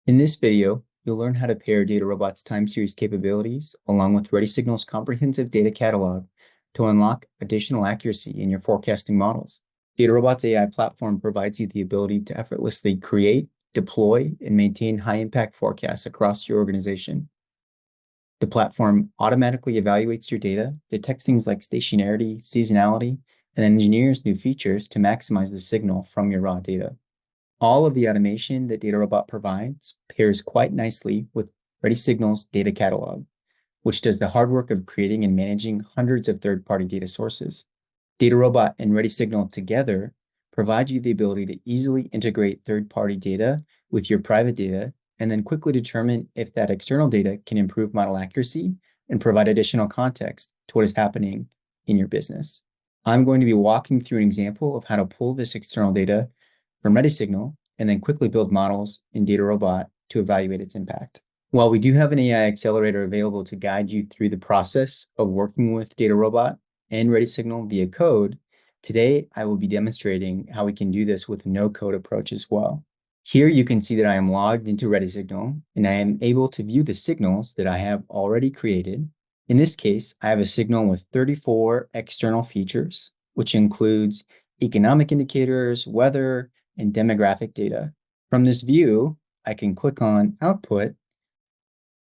In this video, you'll learn how to pair DataRobot's time series capabilities along with ReadySignal's comprehensive data catalog to unlock additional accuracy in your forecasting models. DataRobot's AI platform provides you the ability to effortlessly create, deploy, and maintain high-impact forecasts across your organization. The platform automatically evaluates your data, detects things like stationarity, seasonality, and engineers new features to maximize the signal from your raw data. All of the automation that DataRobot provides pairs quite nicely with ReadySignal's data catalog, which does the hard work of creating and managing hundreds of third-party data sources. DataRobot and ReadySignal together provide you the ability to easily integrate third-party data with your private data and then quickly determine if that external data can improve model accuracy and provide additional context to what is happening in your business. I'm going to be walking through an example of how to pull this external data from ReadySignal and then quickly build models in DataRobot to evaluate its impact. While we do have an AI accelerator available to guide you through the process of working with DataRobot and ReadySignal via code, today I will be demonstrating how we can do this with a no-code approach as well. Here you can see that I am logged into ReadySignal and I am able to view the signals that I have already created. In this case, I have a signal with 34 external features, which includes economic indicators, weather, and demographic data. From this view, I can click on Output,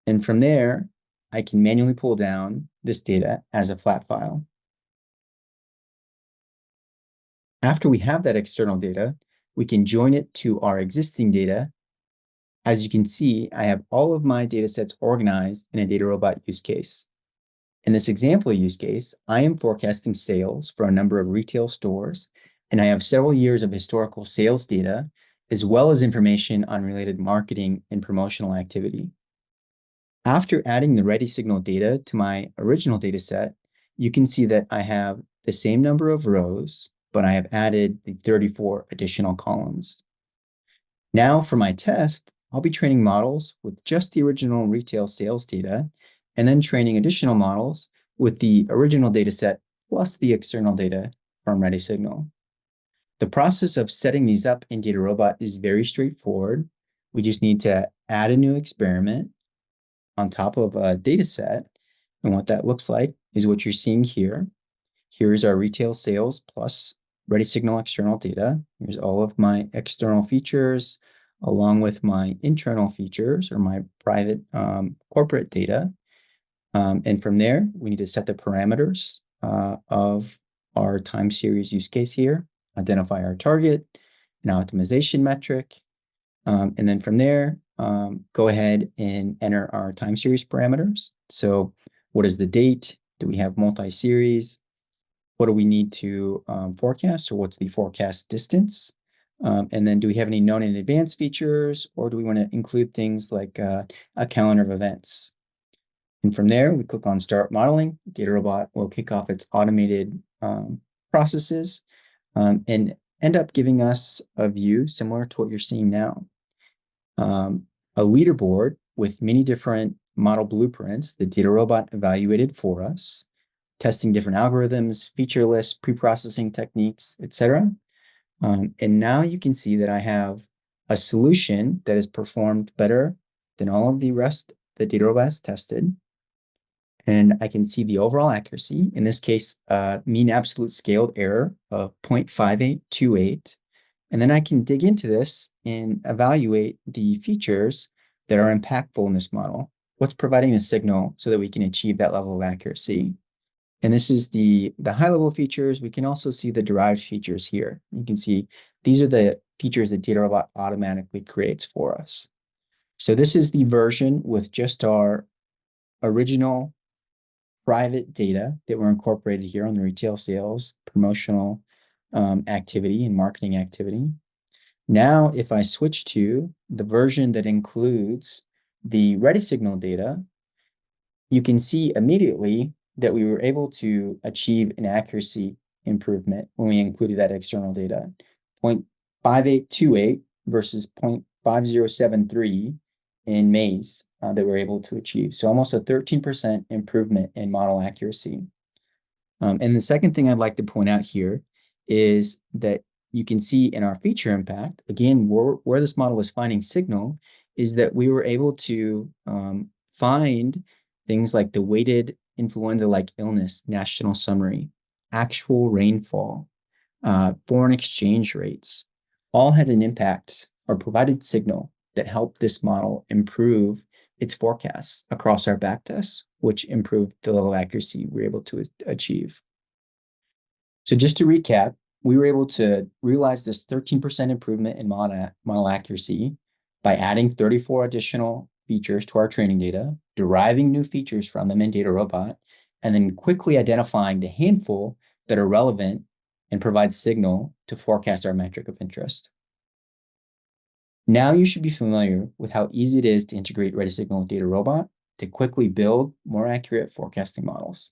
and from there, I can manually pull down this data as a flat file. After we have that external data, we can join it to our existing data. As you can see, I have all of my data sets organized in a DataRobot use case. In this example use case, I am forecasting sales for a number of retail stores, and I have several years of historical sales data, as well as information on related marketing and promotional activity. After adding the ReadySignal data to my original data set, you can see that I have the same number of rows, but I have added the 34 additional columns. Now for my test, I'll be training models with just the original retail sales data, and then training additional models with the original data set plus the external data from ReadySignal. The process of setting these up in DataRobot is very straightforward. We just need to add a new experiment on top of a data set. And what that looks like is what you're seeing here. Here's our retail sales plus ReadySignal external data. Here's all of my external features along with my internal features or my private corporate data. And from there, we need to set the parameters of our time series use case here, identify our target, an optimization metric, and then from there, go ahead and enter our time series parameters. So what is the date? Do we have multi-series? What do we need to forecast, or what's the forecast distance? And then do we have any known in advance features, or do we want to include things like a calendar of events? And from there, we click on Start Modeling. DataRobot will kick off its automated processes and end up giving us a view similar to what you're seeing now. A leaderboard with many different model blueprints that DataRobot evaluated for us, testing different algorithms, feature lists, pre-processing techniques, etc. And now you can see that I have a solution that is performed better than all of the rest that DataRobot has tested. And I can see the overall accuracy, in this case, mean absolute scaled error of 0.5828. And then I can dig into this and evaluate the features that are impactful in this model. What's providing the signal so that we can achieve that level of accuracy? And this is the high-level features. We can also see the derived features here. You can see these are the features that DataRobot automatically creates for us. So this is the version with just our original private data that were incorporated here on the retail sales, promotional activity, and marketing activity. Now, if I switch to the version that includes the ReadySignal data, you can see immediately that we were able to achieve an accuracy improvement when we included that external data. 0.5828 versus 0.5073 in Maze that we're able to achieve. So almost a 13% improvement in model accuracy. And the second thing I'd like to point out here is that you can see in our feature impact, again, where this model is finding signal is that we were able to find things like the weighted influenza-like illness national summary, actual rainfall, foreign exchange rates, all had an impact or provided signal that helped this model improve its forecasts across our backtests, which improved the level of accuracy we were able to achieve. So just to recap, we were able to realize this 13% improvement in model accuracy by adding 34 additional features to our training data, deriving new features from them in DataRobot, and then quickly identifying the handful that are relevant and provide signal to forecast our metric of interest. Now you should be familiar with how easy it is to integrate ReadySignal with DataRobot to quickly build more accurate forecasting models.